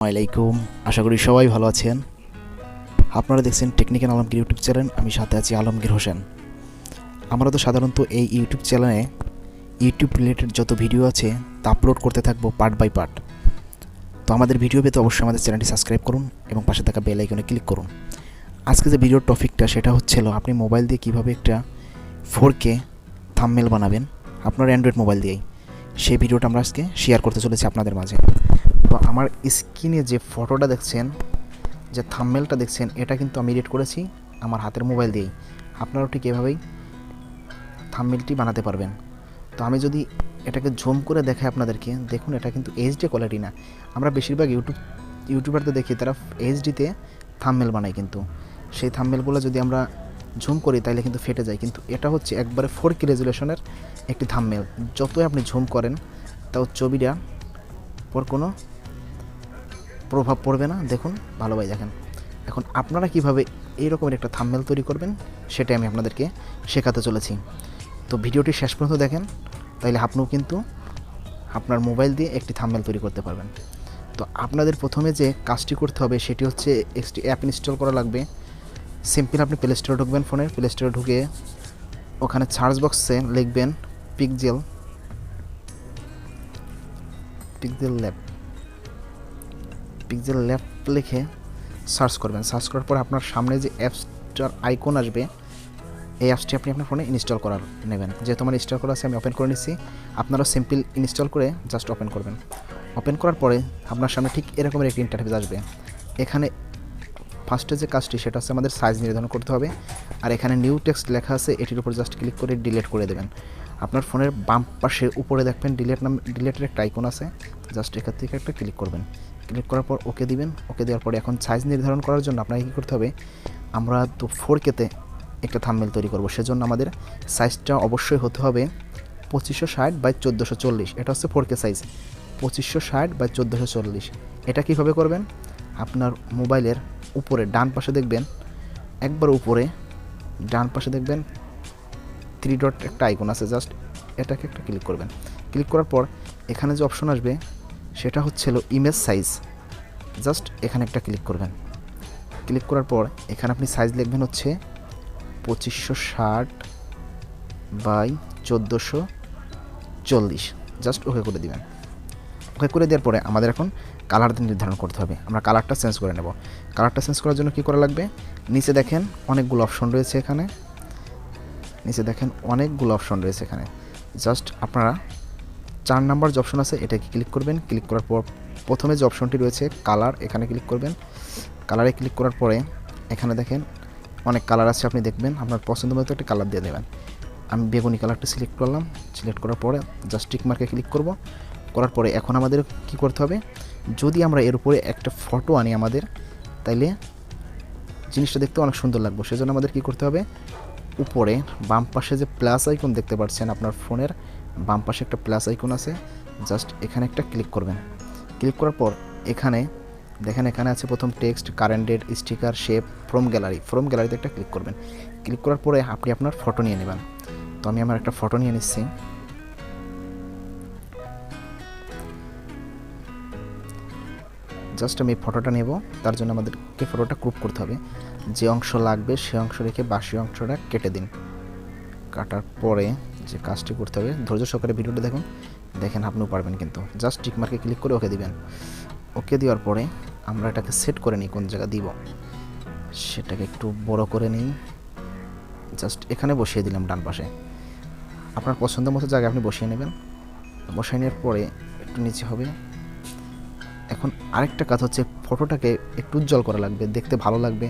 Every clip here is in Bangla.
আলাইকুম, আশা করি সবাই ভালো আছেন। আপনারা দেখছেন টেকনিক্যাল আলমগীর ইউটিউব চ্যানেল। আমি সাথে আছি আলমগীর হোসেন। আমরা তো সাধারণত এই ইউটিউব চ্যানেলে ইউটিউব রিলেটেড যত ভিডিও আছে তা আপলোড করতে থাকবো পার্ট বাই পার্ট। তো আমাদের ভিডিও পেতে অবশ্যই আমাদের চ্যানেলটি সাবস্ক্রাইব করুন এবং পাশে থাকা বেল আইকনে ক্লিক করুন। আজকে যে ভিডিওর টপিকটা সেটা হচ্ছিল আপনি মোবাইল দিয়ে কীভাবে একটা 4K থাম্বনেল বানাবেন আপনার অ্যান্ড্রয়েড মোবাইল দিয়েই। সেই ভিডিওটা আমরা আজকে শেয়ার করতে চলেছি আপনাদের মাঝে। তো আমার স্ক্রিনে যে ফটোটা দেখছেন, যে থাম্বনেলটা দেখছেন, এটা কিন্তু আমি এডিট করেছি আমার হাতের মোবাইল দিয়েই। আপনারাও ঠিক এভাবেই থাম্বনেলটি বানাতে পারবেন। তো আমি যদি এটাকে জুম করে দেখাই আপনাদেরকে, দেখুন এটা কিন্তু এইচডি কোয়ালিটি না। আমরা বেশিরভাগ ইউটিউবারদের দেখি তারা এইচডিতে থাম্বনেল বানায়, কিন্তু সেই থাম্বনেলগুলো যদি আমরা জুম করি তাহলে কিন্তু ফেটে যায়। কিন্তু এটা হচ্ছে একবারে 4K রেজুলেশনের একটি থাম্বনেল। যতই আপনি জুম করেন তাও ছবিটা পর কোনো প্রভাব পড়বে না। দেখুন ভালোভাবে দেখেন। এখন আপনারা কিভাবে এই রকমের একটা থাম্বনেল তৈরি করবেন সেটাই আমি আপনাদেরকে শেখাতে চলেছি। তো ভিডিওটি শেষ পর্যন্ত দেখেন, তাইলে আপনিও কিন্তু আপনার মোবাইল দিয়ে একটি থাম্বনেল তৈরি করতে পারবেন। তো আপনাদের প্রথমে যে কাজটি করতে হবে সেটি হচ্ছে একটি অ্যাপ ইনস্টল করা লাগবে। সিম্পল আপনি প্লে স্টোরে ঢুকবেন, ফোনের প্লে স্টোরে ঢুকে ওখানে সার্চ বক্সে লিখবেন পিক্সেল ল্যাব লিখে সার্চ করবেন। সার্চ করার পর আপনার সামনে যে অ্যাপসটার আইকন আসবে, এই অ্যাপসটি আপনি আপনার ফোনে ইনস্টল করার নেবেন। যেহেতু আমার ইনস্টল করা আছে আমি ওপেন করে নিচ্ছি। আপনারা সিম্পল ইনস্টল করে জাস্ট ওপেন করবেন। ওপেন করার পরে আপনার সামনে ঠিক এরকমের একটি ইন্টারফেস আসবে। এখানে ফার্স্টে যে কাজটি সেটা হচ্ছে আমাদের সাইজ নির্ধারণ করতে হবে। আর এখানে নিউ টেক্সট লেখা আছে, এটির উপর জাস্ট ক্লিক করে ডিলিট করে দেবেন। আপনার ফোনের বাম পাশে উপরে দেখবেন ডিলেটের একটা আইকন আছে, জাস্ট এখান থেকে একটা ক্লিক করবেন। ক্লিক করার পর ওকে দিবেন। ওকে দেওয়ার পরে এখন সাইজ নির্ধারণ করার জন্য আপনাকে কী করতে হবে, আমরা তো 4K-তে একটা থাম্বনেল তৈরি করব, সেজন্য আমাদের সাইজটা অবশ্যই হতে হবে 2560x1440। এটা হচ্ছে 4K সাইজ, 2560x1440। এটা কীভাবে করবেন, আপনার মোবাইলের উপরে ডান পাশে দেখবেন, একবার উপরে ডান পাশে দেখবেন 3 ডট একটা আইকন আছে, জাস্ট এটাকে একটা ক্লিক করবেন। ক্লিক করার পর এখানে যে অপশন আসবে সেটা হচ্ছিল ইমেজ সাইজ, জাস্ট এখানে একটা ক্লিক করবেন। ক্লিক করার পর এখানে আপনি সাইজ লিখবেন হচ্ছে 2560x1440, জাস্ট ওকে করে দিবেন। ওকে করে দেওয়ার পরে আমাদের এখন কালার নির্ধারণ করতে হবে। আমরা কালারটা চেঞ্জ করে নেব। কালারটা চেঞ্জ করার জন্য কী করা লাগবে, নিচে দেখেন অনেকগুলো অপশন রয়েছে এখানে, এখানে জাস্ট আপনারা 4 নাম্বার যে অপশন আছে এটাকে ক্লিক করবেন। ক্লিক করার পর প্রথমে যে অপশনটি রয়েছে কালার, এখানে ক্লিক করবেন। কালারে ক্লিক করার পরে এখানে দেখেন অনেক কালার আছে, আপনি দেখবেন আপনার পছন্দ মতো একটা কালার দিয়ে দেবেন। আমি বেগুনি কালারটা সিলেক্ট করলাম। সিলেক্ট করার পরে জাস্ট টিক মার্কে ক্লিক করব। করার পরে এখন আমাদের কি করতে হবে, যদি আমরা এর উপরে একটা ফটো আনি আমাদের, তাইলে জিনিসটা দেখতে অনেক সুন্দর লাগবে। সেজন্য আমাদের কি করতে হবে, উপরে বাম পাশে যে প্লাস আইকন দেখতে পাচ্ছেন, আপনার ফোনের বাম পাশে একটা প্লাস আইকন আছে, জাস্ট এখানে একটা ক্লিক করবেন। ক্লিক করার পর এখানে দেখেন এখানে আছে প্রথম text, current date, sticker, shape, from গ্যালারিতে একটা ক্লিক করবেন। ক্লিক করার পরে আপনি আপনার ফটো নিয়ে নেবেন। তো আমি আমার একটা ফটো নিয়ে নিচ্ছি। জাস্ট আমি ফটোটা নেব, তার জন্য আমাদেরকে ফটোটা ক্রপ করতে হবে। যে অংশ লাগবে সে অংশ রেখে বাকি অংশটা কেটে দিন। কাটার পরে যে কাজটি করতে হবে, ধৈর্য সহকারে ভিডিওটা দেখেন আপনিও পারবেন কিন্তু। জাস্ট টিক মার্কে ক্লিক করে ওকে দিবেন। ওকে দেওয়ার পরে আমরা এটাকে সেট করে নিই কোন জায়গা দিব, সেটাকে একটু বড় করে নিই। জাস্ট এখানে বসিয়ে দিলাম ডান পাশে। আপনার পছন্দ মতো জায়গায় আপনি বসিয়ে নেবেন। বসিয়ে নেওয়ার পরে একটু নিচে হবে। এখন আরেকটা কাজ হচ্ছে, ফটোটাকে একটু উজ্জ্বল করা লাগবে, দেখতে ভালো লাগবে,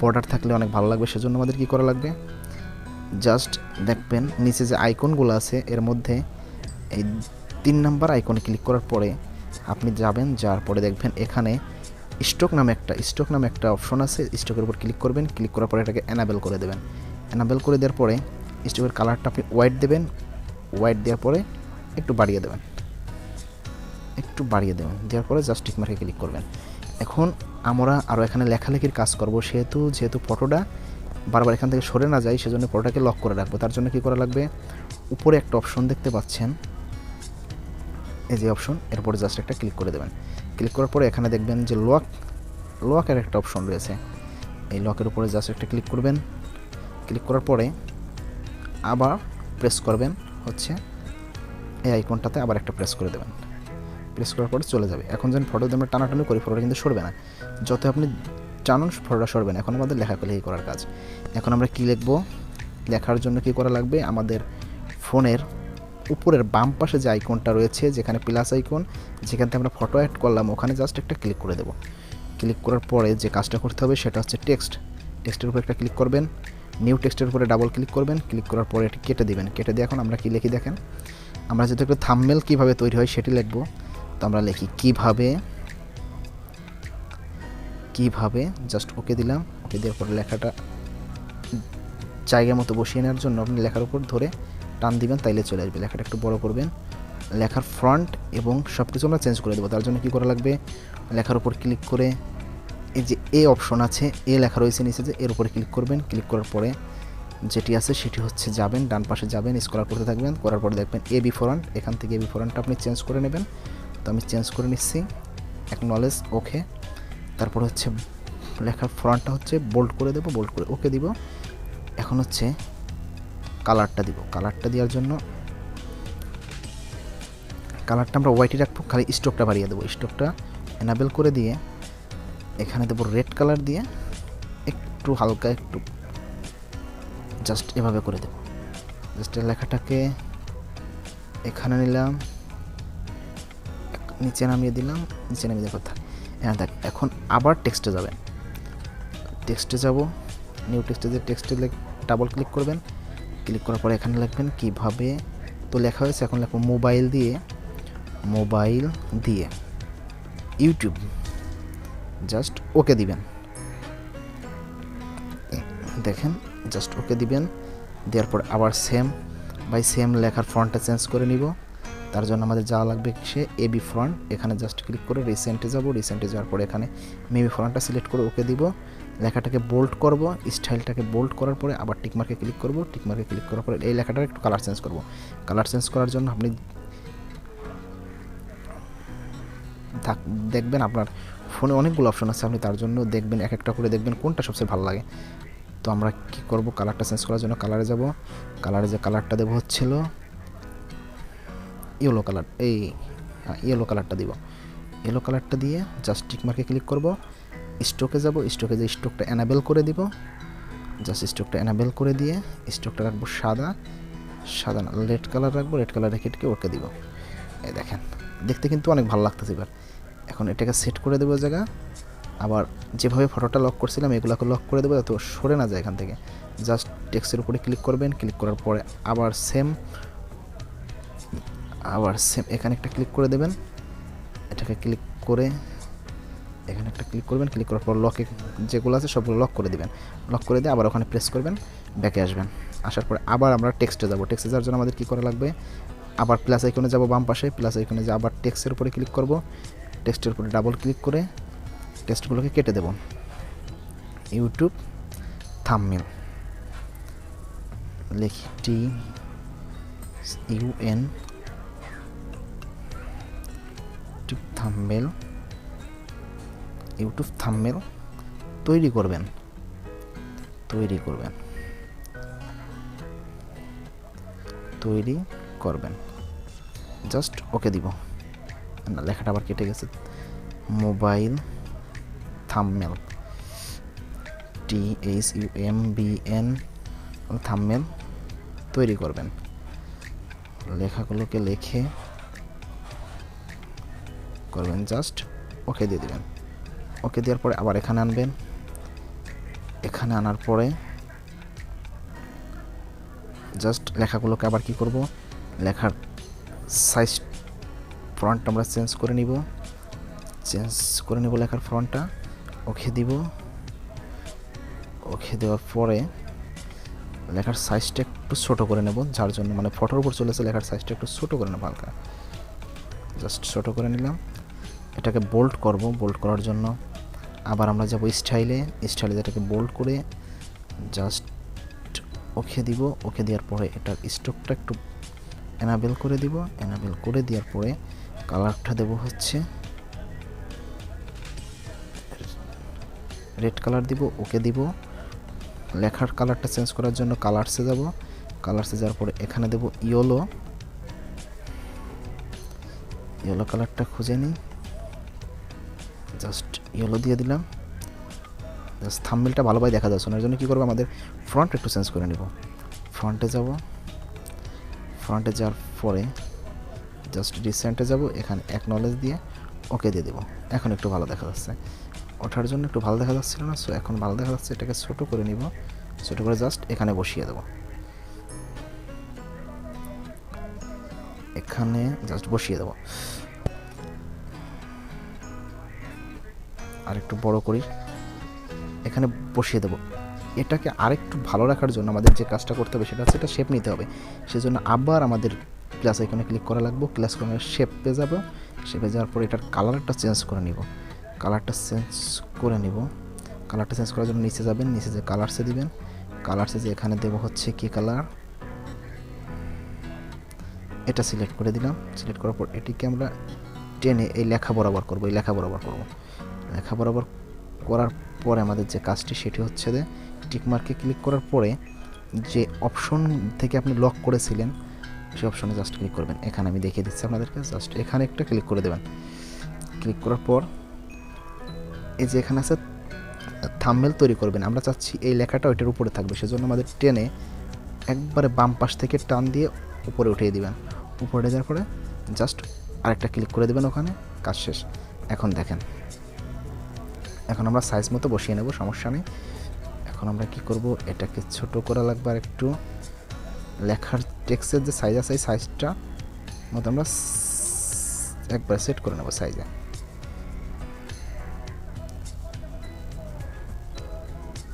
বর্ডার থাকলে অনেক ভালো লাগবে। সেজন্য আমাদের কি করা লাগবে, জাস্ট দেখবেন নিচে যে আইকনগুলো আছে এর মধ্যে এই 3 নাম্বার আইকনে ক্লিক করার পরে আপনি যাবেন, যাওয়ার পরে দেখবেন এখানে স্টক নামে একটা অপশন আছে। স্টকের উপর ক্লিক করবেন। ক্লিক করার পরে এটাকে এনাবেল করে দেবেন। এনাবেল করে দেওয়ার পরে স্টকের কালারটা আপনি হোয়াইট দেবেন। হোয়াইট দেওয়ার পরে একটু বাড়িয়ে দেবেন। দেওয়ার পরে জাস্ট টিক মার্কে ক্লিক করবেন। এখন আমরা আরও এখানে লেখালেখির কাজ করব, যেহেতু ফটোটা বারবার এখান থেকে সরে না যায়, সেজন্য ফটোটাকে লক করে রাখবো। তার জন্য কী করা লাগবে, উপরে একটা অপশন দেখতে পাচ্ছেন, এই যে অপশন, এরপরে জাস্ট একটা ক্লিক করে দেবেন। ক্লিক করার পরে এখানে দেখবেন যে লকের একটা অপশন রয়েছে। এই লকের উপরে জাস্ট একটা ক্লিক করবেন। ক্লিক করার পরে আবার প্রেস করবেন হচ্ছে এই আইকনটাতে, আবার একটা প্রেস করে দেবেন। প্রেস করার পরে চলে যাবে। এখন যখন ফটো আমরা টানাটানি করি ফটোটা কিন্তু সরবে না, যত আপনি টানুন ফটোটা সরবে না। এখন আমাদের লেখালেখি করার কাজ। এখন আমরা কী লিখব, লেখার জন্য কী করা লাগবে, আমাদের ফোনের উপরের বাম পাশে যে আইকনটা রয়েছে, যেখানে প্লাস আইকন, যেখান থেকে আমরা ফটো অ্যাড করলাম, ওখানে জাস্ট একটা ক্লিক করে দেব। ক্লিক করার পরে যে কাজটা করতে হবে সেটা হচ্ছে টেক্সটের উপর একটা ক্লিক করবেন, নিউ টেক্সটের উপরে ডাবল ক্লিক করবেন। ক্লিক করার পরে এটি কেটে দিবেন। কেটে দিয়ে এখন আমরা কী লিখি দেখেন, আমরা যেহেতু একটু থাম্বনেল কীভাবে তৈরি হয় সেটি লিখব। তো আমরা লিখি কিভাবে, জাস্ট ওকে দিলাম। ওকে দেওয়ার পরে লেখাটা জায়গা মতো বসিয়ে নেওয়ার জন্য আপনি লেখার উপর ধরে টান দিবেন, তাইলে চলে আসবে। লেখাটা একটু বড় করবেন। লেখার ফ্রন্ট এবং সব কিছু আমরা চেঞ্জ করে দেবো। তার জন্য কী করা লাগবে, লেখার উপর ক্লিক করে এই যে এ অপশন আছে, এ লেখা রয়েছে নিচে, যে এর উপরে ক্লিক করবেন। ক্লিক করার পরে যেটি আছে সেটি হচ্ছে যাবেন, ডান পাশে যাবেন, স্ক্রল করতে থাকবেন। করার পরে দেখবেন এবি ফন্ট, এখান থেকে এবি ফন্টটা আপনি চেঞ্জ করে নেবেন। তো আমি চেঞ্জ করে নিচ্ছি, অ্যাকনলেজ, ওকে। তারপর হচ্ছে লেখার ফন্টটা হচ্ছে বোল্ড করে দেবো, বোল্ড করে ওকে দিব। এখন হচ্ছে কালারটা দিব। কালারটা দেওয়ার জন্য কালারটা আমরা হোয়াইটই রাখবো, খালি স্ট্রোকটা বাড়িয়ে দেবো। স্ট্রোকটা এনাবেল করে দিয়ে এখানে দেবো রেড কালার দিয়ে, একটু হালকা একটু জাস্ট এভাবে করে দেবো। জাস্ট লেখাটাকে এখানে নিলাম, নিচে নামিয়ে দিলাম, নিচে নামিয়ে দেওয়ার কথা। হ্যাঁ দেখ, এখন আবার টেক্সটে যাবেন। টেক্সটে যাব, নিউ টেক্সটে যে টেক্সটে ডাবল ক্লিক করবেন। ক্লিক করার পরে এখানে লিখবেন কিভাবে, তো লেখা হয়েছে, এখন লিখবো মোবাইল দিয়ে ইউটিউব, জাস্ট ওকে দিবেন। দেখেন জাস্ট ওকে দিবেন। দেওয়ার পর আবার সেম লেখার ফন্টটা চেঞ্জ করে নিব। তার জন্য আমাদের যাওয়া লাগবে সে এবি ফন্ট, এখানে জাস্ট ক্লিক করে রিসেন্টে যাব। রিসেন্টে যাওয়ার পরে এখানে মেবি ফন্টটা সিলেক্ট করে ওকে দিব। লেখাটাকে বোল্ড করব, স্টাইলটাকে বোল্ড করার পরে আবার টিকমার্কে ক্লিক করব। টিকমার্কে ক্লিক করার পরে এই লেখাটার একটু কালার চেঞ্জ করব। কালার চেঞ্জ করার জন্য আপনি দেখবেন আপনার ফোনে অনেকগুলো অপশন আছে, আপনি তার জন্য দেখবেন, এক একটা করে দেখবেন কোনটা সবচেয়ে ভালো লাগে। তো আমরা কি করব, কালারটা চেঞ্জ করার জন্য কালারে যাব। কালারে যে কালারটা দেবো হচ্ছিল ইয়েলো কালার, ইয়েলো কালারটা দিব। ইয়েলো কালারটা দিয়ে জাস্ট টিকমার্কে ক্লিক করব। স্ট্রোকে যাব, স্ট্রোকে যে স্ট্রোকটা এনাবেল করে দিব। জাস্ট স্ট্রোকটা এনাবেল করে দিয়ে স্ট্রোকটা রাখবো সাদা না, রেড কালার রাখবো। রেড কালার রেখে ওকে দিব। এই দেখেন, দেখতে কিন্তু অনেক ভালো লাগতেছে। এবার এখন এটাকে সেট করে দেবো জায়গা। আবার যেভাবে ফটোটা লক করছিলাম এগুলোকে লক করে দেবো, তো সরে না যায় এখান থেকে। জাস্ট টেক্সটের উপরে ক্লিক করবেন। ক্লিক করার পরে আবার সেম এখানে একটা ক্লিক করে দেবেন। এটাকে ক্লিক করে এখানে একটা ক্লিক করবেন। ক্লিক করার পর লকে যেগুলো আছে সবগুলো লক করে দেবেন। লক করে দিয়ে আবার ওখানে প্রেস করবেন, ব্যাকে আসবেন। আসার পরে আবার আমরা টেক্সটে যাব। টেক্সটে যাওয়ার জন্য আমাদের কী করা লাগবে, আবার প্লাস আইকনে যাব, বাম পাশে প্লাস আইকনে যে আবার টেক্সটের উপরে ক্লিক করব। টেক্সটের উপরে ডাবল ক্লিক করে টেক্সটগুলোকে কেটে দেব। ইউটিউব থাম্বনেল লিখি, TUN থাম্বনেল, ইউটিউব থাম্বনেল তৈরি করবেন। জাস্ট ওকে দিব। না, লেখাটা আবার কেটে গেছে। মোবাইল থাম্বনেল, THUMBN থাম্বনেল তৈরি করবেন। লেখাগুলোকে লিখে করবেন, জাস্ট ওকে দিয়ে দিবেন। ওকে দেওয়ার পরে আবার এখানে আনবেন। এখানে আনার পরে জাস্ট লেখাগুলোকে আবার কি করব, লেখার সাইজ ফন্ট আমরা চেঞ্জ করে নিব। লেখার ফন্টটা ওকে দিব। ওকে দেওয়ার পরে লেখার সাইজটা একটু ছোট করে নেব, যার জন্য মানে ফটোর উপর চলেছে, লেখার সাইজটা একটু ছোট করে নেব হালকা। জাস্ট ছোট করে নিলাম। এটাকে বোল্ড করব। বোল্ড করার জন্য আবার আমরা যাব স্টাইলে যেটাকে বোল্ড করে জাস্ট ওকে দিব। ওকে দেওয়ার পরে এটার স্ট্রোকটা একটু এনাবেল করে দিব। এনাবেল করে দেওয়ার পরে কালারটা দেব হচ্ছে রেড কালার দিব, ওকে দিব। লেখার কালারটা চেঞ্জ করার জন্য কালারসে যাব, কালারসে যাওয়ার পরে এখানে দেব ইয়েলো কালারটা খুঁজে নিই, জাস্ট ইয়েলো দিয়ে দিলাম। জাস্ট থাম্বনেলটা ভালোভাবে দেখা যাচ্ছে না, এর জন্য কী করবো, আমাদের ফ্রন্ট একটু চেঞ্জ করে নিব। ফ্রন্টে যাব, ফ্রন্টে যাওয়ার পরে জাস্ট রিসেন্টে যাব, এখানে অ্যাকনলেজ দিয়ে ওকে দিয়ে দেবো। এখন একটু ভালো দেখা যাচ্ছে, ওঠার জন্য একটু ভালো দেখা যাচ্ছিল না, সো এখন ভালো দেখা যাচ্ছে। এটাকে ছোটো করে নিব, ছোটো করে জাস্ট এখানে বসিয়ে দেবো, এখানে জাস্ট বসিয়ে দেবো। আর একটু বড় করি, এখানে বসিয়ে দেবো। এটাকে আরেকটু ভালো রাখার জন্য আমাদের যে কাজটা করতে হবে সেটা হচ্ছে এটা শেপ নিতে হবে। সেজন্য আবার আমাদের প্লাস আইকনে ক্লিক করা লাগবে, প্লাস আইকনে শেপে যাব, শেপে যাওয়ার পর এটার কালারটা চেঞ্জ করে নিব। কালারটা চেঞ্জ করার জন্য নিচে যাবেন, নিচে যে কালারসে দিবেন, কালারসে যে এখানে দেবো হচ্ছে কি কালার, এটা সিলেক্ট করে দিলাম। সিলেক্ট করার পর এটিকে আমরা টেনে এই লেখা বরাবর করব, লেখা বরাবর করার পরে আমাদের যে কাজটি সেটি হচ্ছে যে টিকমার্কে ক্লিক করার পরে যে অপশন থেকে আপনি লক করেছিলেন সেই অপশনে জাস্ট ক্লিক করবেন। এখানে আমি দেখিয়ে দিচ্ছি আপনাদেরকে, জাস্ট এখানে একটা ক্লিক করে দেবেন। ক্লিক করার পর এই যে এখানে আছে থাম্বনেল তৈরি করবেন, আমরা চাচ্ছি এই লেখাটা ওইটার উপরে থাকবে, সেজন্য আমাদের টেনে একবারে বাম পাশ থেকে টান দিয়ে উপরে উঠিয়ে দিবেন। উপরে যাওয়ার পরে জাস্ট আরেকটা ক্লিক করে দেবেন, ওখানে কাজ শেষ। এখন দেখেন, এখন আমরা সাইজ মতো বসিয়ে নেব, সমস্যা নেই। এখন আমরা কি করব, এটাকে ছোট করা লাগবে আর একটু। লেখার টেক্সটের যে সাইজ আছে এই সাইজটা মতো আমরা একবার সেট করে নেব সাইজে।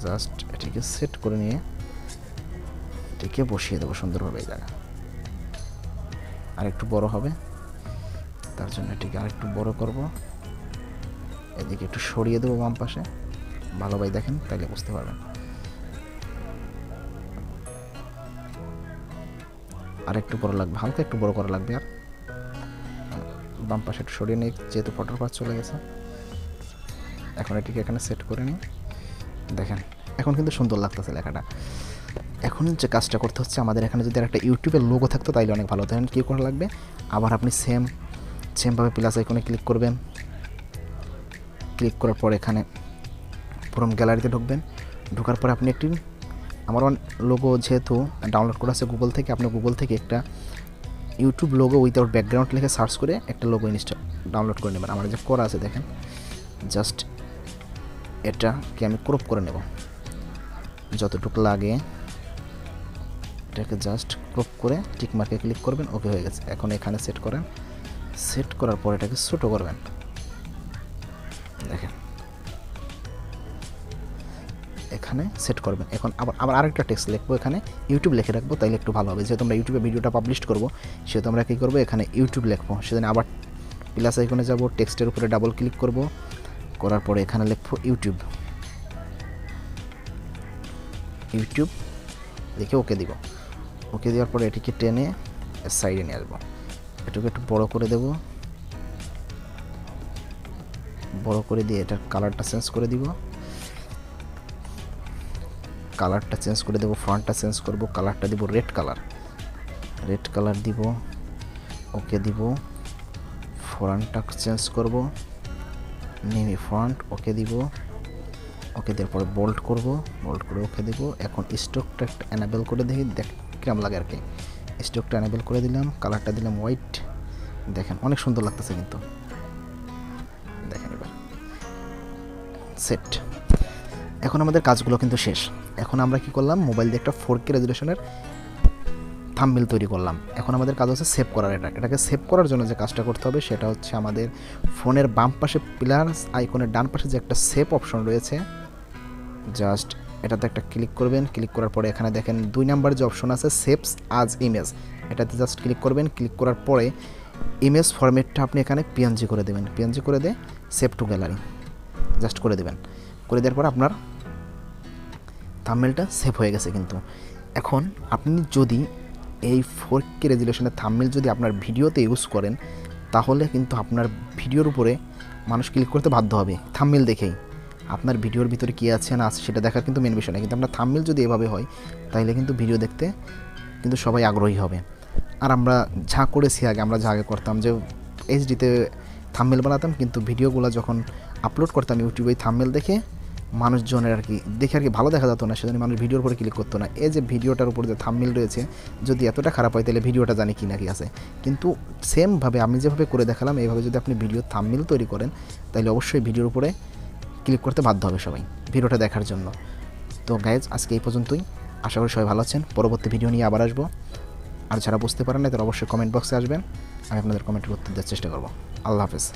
জাস্ট এটিকে সেট করে নিয়ে এটিকে বসিয়ে দেবো সুন্দরভাবে এই জায়গায়। আর একটু বড় হবে, তার জন্য এটিকে আর একটু বড় করব। এদিকে একটু সরিয়ে দেবো বাম পাশে, ভালোভাবে দেখেন তাহলে বুঝতে পারবেন। আর একটু বড় লাগবে, হালকা একটু বড় করা লাগবে। আর বাম পাশে একটু সরিয়ে নিই, যেহেতু ফটোর পাশ চলে গেছে। এখন এটিকে এখানে সেট করে নিই, দেখেন এখন কিন্তু সুন্দর লাগতেছে লেখাটা। এখন যে কাজটা করতে হচ্ছে, আমাদের এখানে যদি একটা ইউটিউবের লোগো থাকতো তাইলে অনেক ভালো হতো। কী করা লাগবে, আবার আপনি সেমভাবে প্লাস আইকনে ক্লিক করবেন। ক্লিক করার পর এখানে ফ্রম গ্যালারিতে ঢুকবেন। ঢোকার পরে আপনি একটি আমার লোগো যেহেতু ডাউনলোড করা আছে গুগল থেকে, আপনি গুগল থেকে একটা ইউটিউব লোগো উইথাউট ব্যাকগ্রাউন্ড লিখে সার্চ করে একটা লোগো ডাউনলোড করে নেবেন। আমার যে করা আছে দেখেন, জাস্ট এটাকে আমি ক্রপ করে নেব যতটুকু লাগে, এটাকে জাস্ট ক্রপ করে টিক মার্কে ক্লিক করবেন, ওকে হয়ে গেছে। এখন এখানে সেট করেন, সেট করার পর এটাকে ছোটো করবেন, দেখেন এখানে সেট করবেন। এখন আবার আরেকটা টেক্সট লিখবো, এখানে ইউটিউব লিখে রাখবো, তাইলে একটু ভালো হবে। যেহেতু আমরা ইউটিউবে ভিডিওটা পাবলিশ করবো, সেহেতু আমরা কী করবো, এখানে ইউটিউব লিখবো। সেজন্য আবার প্লাস আইকনে যাব, টেক্সটের উপরে ডাবল ক্লিক করব, করার পরে এখানে লিখবো ইউটিউব লিখে ওকে দিব। ওকে দেওয়ার পরে এটিকে টেনে সাইডে নিয়ে আসবো, এটাকে একটু বড় করে দেব, বড় করে দিয়ে এটার কালারটা চেঞ্জ করে দিব, ফন্টটা চেঞ্জ করব, কালারটা দিব রেড কালার দিব, ওকে দিব। ফন্টটা চেঞ্জ করব, নেমি ফন্ট, ওকে দিব। ওকে দেওয়ার পরে বোল্ড করে ওকে দিব। এখন স্টকটা একটা এনাবেল করে দেখি কিরম লাগে আর কি। স্টকটা এনাবেল করে দিলাম, কালারটা দিলাম হোয়াইট, দেখেন অনেক সুন্দর লাগতেছে কিন্তু, দেখেন এবার সেট। এখন আমাদের কাজগুলো কিন্তু শেষ। এখন আমরা কি করলাম, মোবাইল দিয়ে একটা 4K রেজুলেশনের থাম্বনেল তৈরি করলাম। এখন আমাদের কাজ হচ্ছে সেভ করার। এটাকে সেভ করার জন্য যে কাজটা করতে হবে সেটা হচ্ছে আমাদের ফোনের বাম পাশে প্লাস আইকনের ডান পাশে যে একটা সেভ অপশন রয়েছে, জাস্ট এটাতে একটা ক্লিক করবেন। ক্লিক করার পরে এখানে দেখেন 2 নাম্বার যে অপশন আছে সেভস আজ ইমেজ, এটাতে জাস্ট ক্লিক করবেন। ক্লিক করার পরে ইমেজ ফরম্যাটটা আপনি এখানে PNG করে দেবেন, PNG করে দিয়ে সেভ টু গ্যালারি জাস্ট করে দেবেন। করে দেওয়ার পর আপনার থাম্বনেলটা সেভ হয়ে গেছে কিন্তু। এখন আপনি যদি এই 4K রেজুলেশনের থাম্বনেল যদি আপনার ভিডিওতে ইউজ করেন, তাহলে কিন্তু আপনার ভিডিওর উপরে মানুষ ক্লিক করতে বাধ্য হবে থাম্বনেল দেখেই। আপনার ভিডিওর ভিতরে কী আছে না আছে সেটা দেখার কিন্তু মেন বিষয় না, কিন্তু আপনার থাম্বনেল যদি এভাবে হয় তাহলে কিন্তু ভিডিও দেখতে কিন্তু সবাই আগ্রহী হবে। আর আমরা যা করেছি আমরা যা আগে করতাম যে এইচডিতে থাম্বনেল বানাতাম, কিন্তু ভিডিওগুলো যখন আপলোড করতাম ইউটিউবে থাম্বনেল দেখে মানুষজনের দেখে ভালো দেখা যেত না, সেজন্য মানুষ ভিডিওর উপরে ক্লিক করতো না। এই যে ভিডিওটার উপর যে থাম্বনেল রয়েছে যদি এতটা খারাপ হয় তাহলে ভিডিওটা জানি কি না কি আছে। কিন্তু সেমভাবে আমি যেভাবে করে দেখালাম এইভাবে যদি আপনি ভিডিও থাম্বনেল তৈরি করেন তাহলে অবশ্যই ভিডিওর উপরে ক্লিক করতে বাধ্য হবে সবাই ভিডিওটা দেখার জন্য। তো গাইজ আজকে এই পর্যন্তই, আশা করি সবাই ভালো আছেন। পরবর্তী ভিডিও নিয়ে আবার আসবো। আর যারা বুঝতে পারেন না তারা অবশ্যই কমেন্ট বক্সে আসবেন, আমি আপনাদের কমেন্টের উত্তর দেওয়ার চেষ্টা করবো। আল্লাহ হাফেজ।